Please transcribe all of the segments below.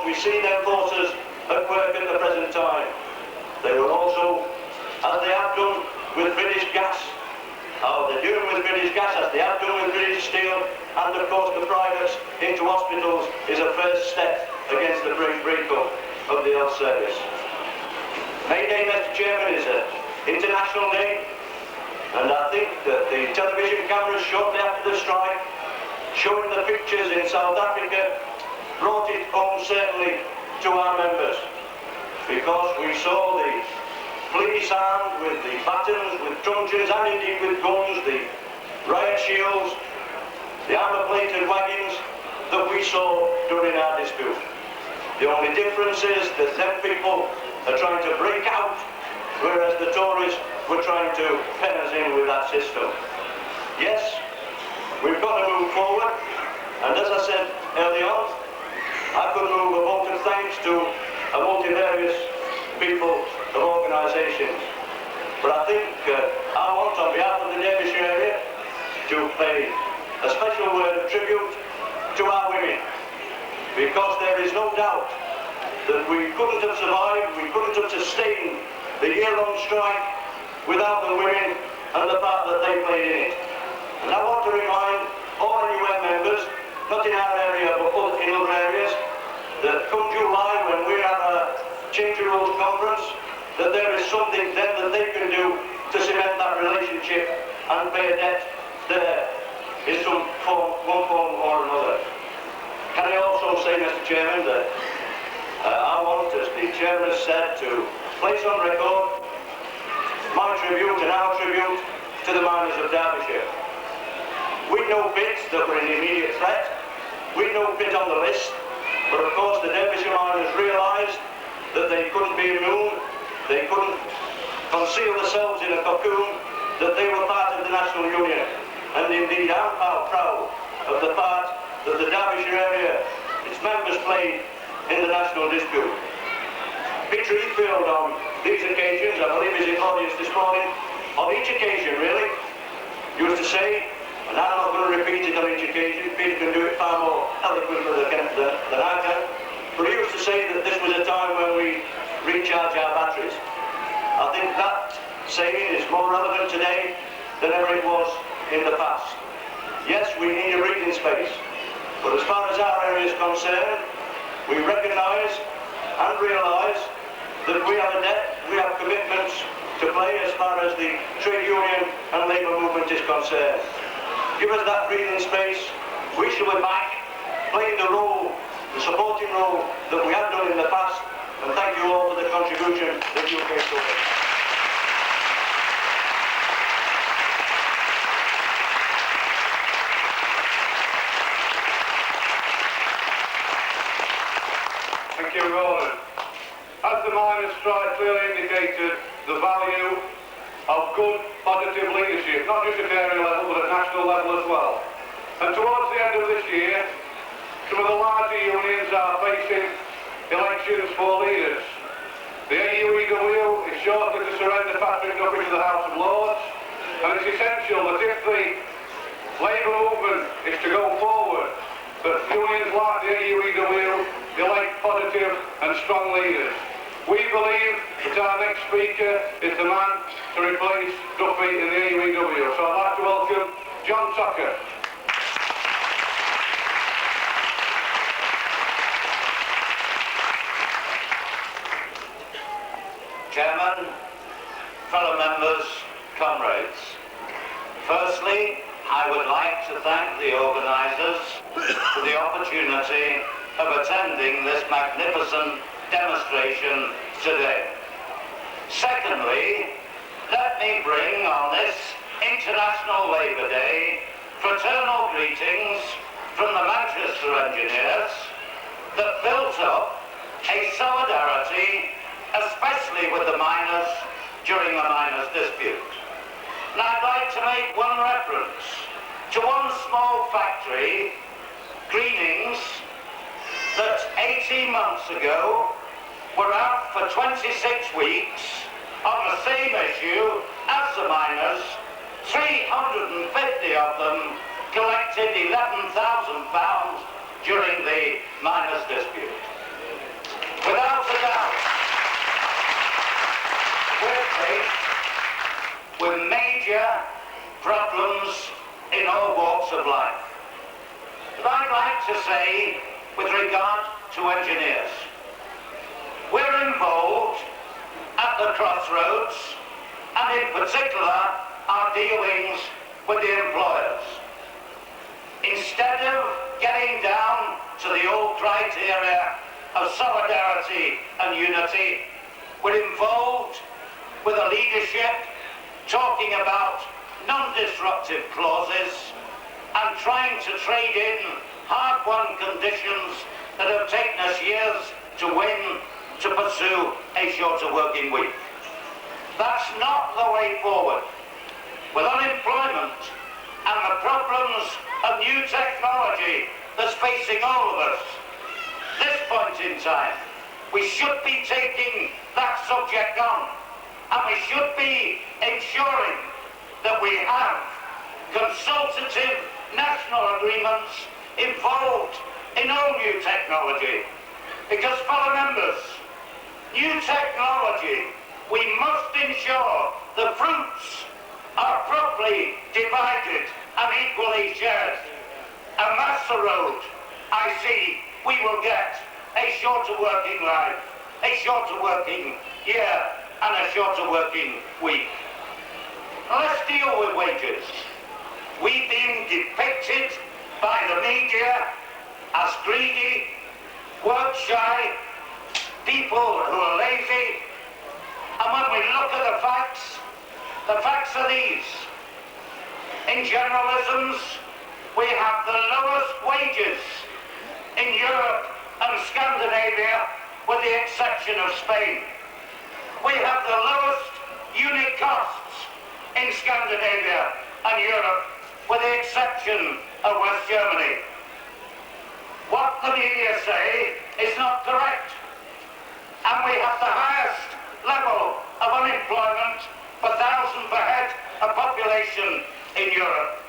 we see them forces at work at the present time. They will also, as they have done with British gas, they're doing with British gas as they have done with British steel, and of course the privates into hospitals is a first step against the break-up of the health service. May Day, Mr. Chairman, is an international day, and I think that the television cameras shortly after the strike, showing the pictures in South Africa, brought it home certainly to our members, because we saw the police armed with the batons, with truncheons, and indeed with guns, the riot shields, the armour-plated wagons that we saw during our dispute. The only difference is that them people are trying to break out, whereas the Tories were trying to pen us in with that system. Yes, we've got to move forward, and as I said early on, I could move a vote of thanks to a multivarious people of organisations. But I think I want, on behalf of the Derbyshire area, to pay a special word of tribute to our women, because there is no doubt that we couldn't have survived, we couldn't have sustained the year-long strike without the women and the part that they played in it. And I want to remind all UN members, not in our area but in other areas, that come July when we have a Change the Rules conference, that there is something then that they can do to cement that relationship and pay a debt there in some form, one form or another. Can I also say, Mr. Chairman, that I want, as the Chairman has said, to place on record my tribute and our tribute to the miners of Derbyshire. We know bits that were an immediate threat, we know bit on the list, but of course the Derbyshire miners realised that they couldn't be immune, they couldn't conceal themselves in a cocoon, that they were part of the National Union. And indeed I'm proud of the part that the Derbyshire area, its members played in the national dispute. Peter Efield on these occasions, I believe is in audience this morning, on each occasion really, used to say, and I'm not going to repeat it on each occasion, Peter can do it far more eloquently than I can, but he used to say that this was a time when we recharge our batteries. I think that saying is more relevant today than ever it was in the past. Yes, we need a breathing space, but as far as our area is concerned, we recognise and realise that we have a debt, we have commitments to play as far as the trade union and labour movement is concerned. Give us that breathing space, we shall be back playing the role, the supporting role that we have done in the past, and thank you all for the contribution that you gave to it. Thank you, Roland. As the miners' strike clearly indicated, the value of good, positive leadership, not just at area level, but at national level as well. And towards the end of this year, some of the larger unions are facing elections for leaders. The AUEW is shortly to surrender Patrick Duffy to the House of Lords, and it's essential that if the labour movement is to go forward, that unions like the AUEW elect positive and strong leaders. We believe that our next speaker is the man to replace Duffy in the AUEW. So I'd like to welcome John Tucker. Chairman, fellow members, comrades. Firstly, I would like to thank the organisers for the opportunity of attending this magnificent demonstration today. Secondly, let me bring on this International Labour Day fraternal greetings from the Manchester engineers that built up a solidarity, especially with the miners during the miners' dispute. And I'd like to make one reference to one small factory, Greenings, that 18 months ago were out for 26 weeks on the same issue as the miners. 350 of them collected £11,000 during the miners' dispute. problems in all walks of life. But I'd like to say, with regard to engineers, we're involved at the crossroads, and in particular our dealings with the employers. Instead of getting down to the old criteria of solidarity and unity, we're involved with a leadership talking about non-disruptive clauses and trying to trade in hard-won conditions that have taken us years to win to pursue a shorter working week. That's not the way forward. With unemployment and the problems of new technology that's facing all of us, this point in time, we should be taking that subject on, and we should be ensuring that we have consultative national agreements involved in all new technology. Because, fellow members, new technology, we must ensure the fruits are properly divided and equally shared. And that's the road I see we will get a shorter working life, a shorter working year, and a shorter working week. Now let's deal with wages. We've been depicted by the media as greedy, work-shy, people who are lazy. And when we look at the facts are these. In generalisms, we have the lowest wages in Europe and Scandinavia, with the exception of Spain. We have the lowest unit costs in Scandinavia and Europe, with the exception of West Germany. What the media say is not correct. And we have the highest level of unemployment per thousand per head of population in Europe.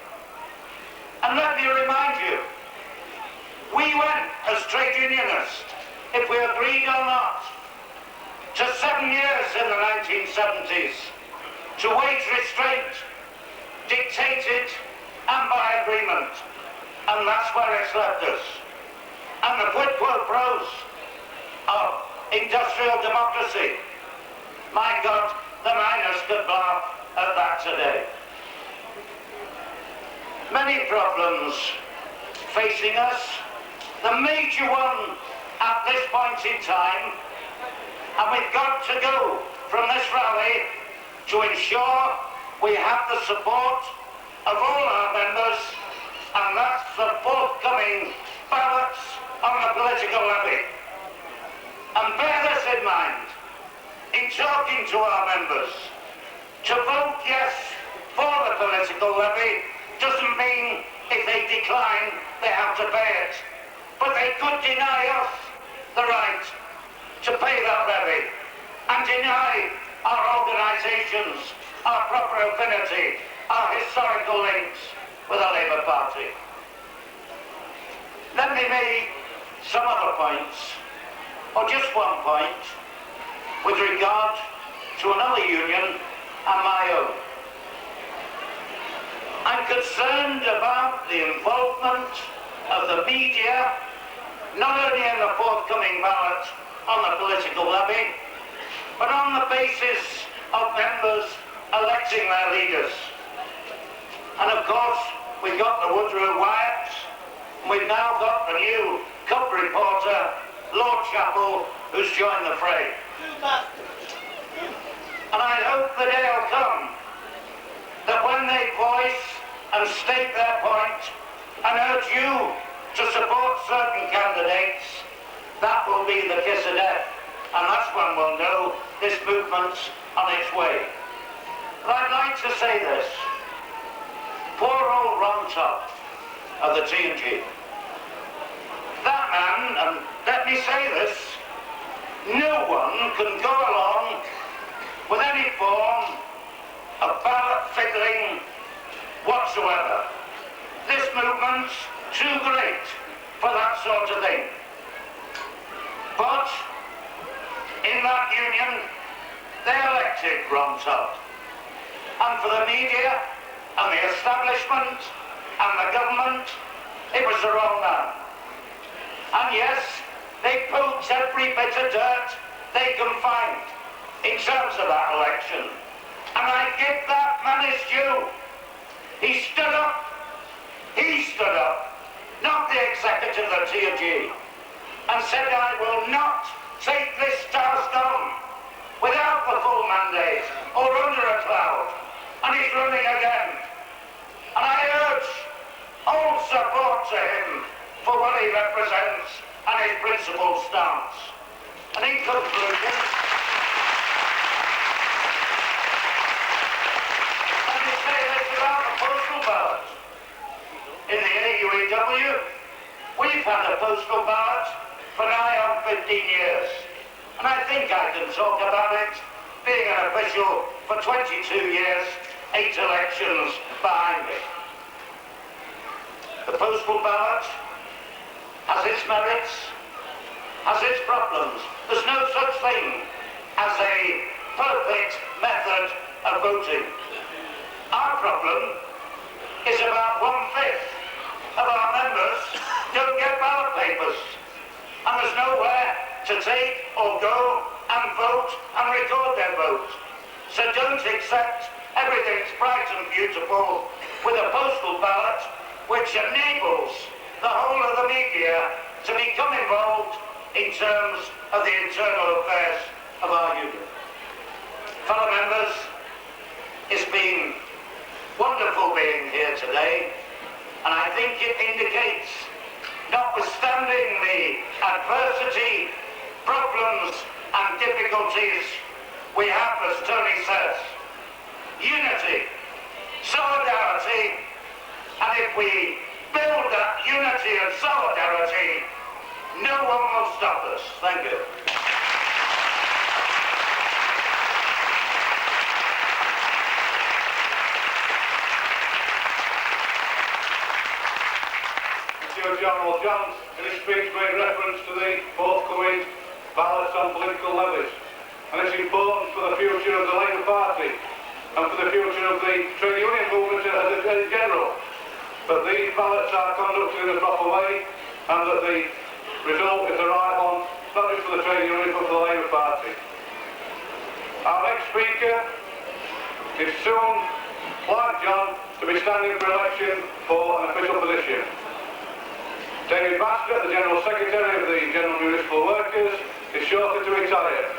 And let me remind you, we went as trade unionists, if we agreed or not, to 7 years in the 1970s to wage restraint, dictated and by agreement. And that's where it's left us. And the quid pro quos of industrial democracy, my God, the miners could laugh at that today. Many problems facing us. The major one at this point in time, and we've got to go from this rally to ensure we have the support of all our members, and that's the forthcoming ballots on the political levy. And bear this in mind, in talking to our members, to vote yes for the political levy doesn't mean if they decline, they have to pay it. But they could deny us the right to pay that levy and deny our organisations our proper affinity, our historical links with the Labour Party. Let me make some other points, or just one point, with regard to another union and my own. I'm concerned about the involvement of the media, not only in the forthcoming ballot on the political levy, but on the basis of members electing their leaders. And of course, we've got the Woodrow Wyatts, and we've now got the new Cub reporter, Lord Chappell, who's joined the fray. And I hope the day will come that when they voice and state their point and urge you to support certain candidates, that will be the kiss of death. And that's when we'll know this movement's on its way. But I'd like to say this. Poor old Ron Top of the T&G. That man, and let me say this, no one can go along with any form of ballot fiddling whatsoever. This movement's too great for that sort of thing. But in that union, they elected Ron Todd. And for the media, and the establishment and the government, it was the wrong man. And yes, they poked every bit of dirt they can find in terms of that election. And I give that man his due. He stood up, not the executive, the TG, and said, I will not take this task on without the full mandate or under a cloud. And he's running again. And I urge all support to him for what he represents and his principled stance. And in conclusion, let me say this about the postal ballot. In the AUEW, we've had a postal ballot for nigh on 15 years. And I think I can talk about it being an official for 22 years, 8 elections behind me. The postal ballot has its merits, has its problems. There's no such thing as a perfect method of voting. Our problem is about 1/5 of our members don't get ballot papers, and there's nowhere to take or go and vote and record their vote. So don't accept everything's bright and beautiful with a postal ballot which enables the whole of the media to become involved in terms of the internal affairs of our union. Fellow members, it's been wonderful being here today, and I think it indicates, notwithstanding the adversity, problems and difficulties we have, as Tony says, unity, solidarity, and if we build that unity and solidarity, no one will stop us. Thank you. General Jones, in his speech, made reference to the forthcoming ballots on political levies. And it's important for the future of the Labour Party and for the future of the trade union movement in general that these ballots are conducted in a proper way and that the result is the right one, not just for the trade union but for the Labour Party. Our next speaker is soon, like John, to be standing for election for an official position. David Baxter, the General Secretary of the General Municipal Workers, is shortly to retire.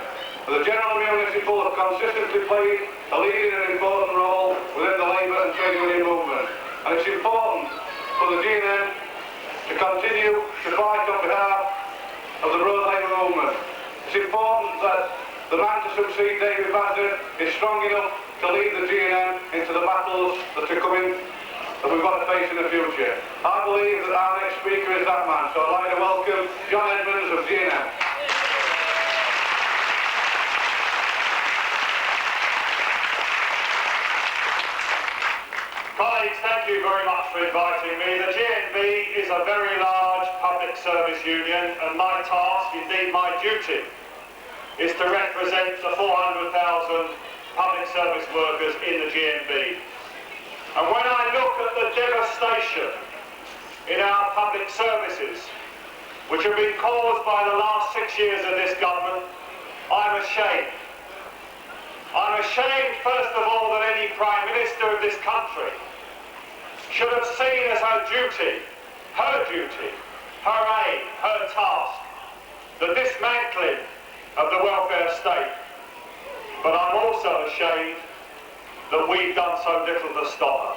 The General Municipal have consistently played a leading and important role within the Labour and trade union movement. And it's important for the GNM to continue to fight on behalf of the broad Labour movement. It's important that the man to succeed David Baxter is strong enough to lead the GNM into the battles that are coming, that we've got to face in the future. I believe that our next speaker is that man, so I'd like to welcome John Edmonds of GNM. Colleagues, thank you very much for inviting me. The GNB is a very large public service union, and my task, indeed my duty, is to represent the 400,000 public service workers in the GNB. And when I look at the devastation in our public services, which have been caused by the last 6 years of this government, I'm ashamed. I'm ashamed, first of all, that any Prime Minister of this country should have seen as her duty, her aim, her task, the dismantling of the welfare state. But I'm also ashamed that we've done so little to stop her.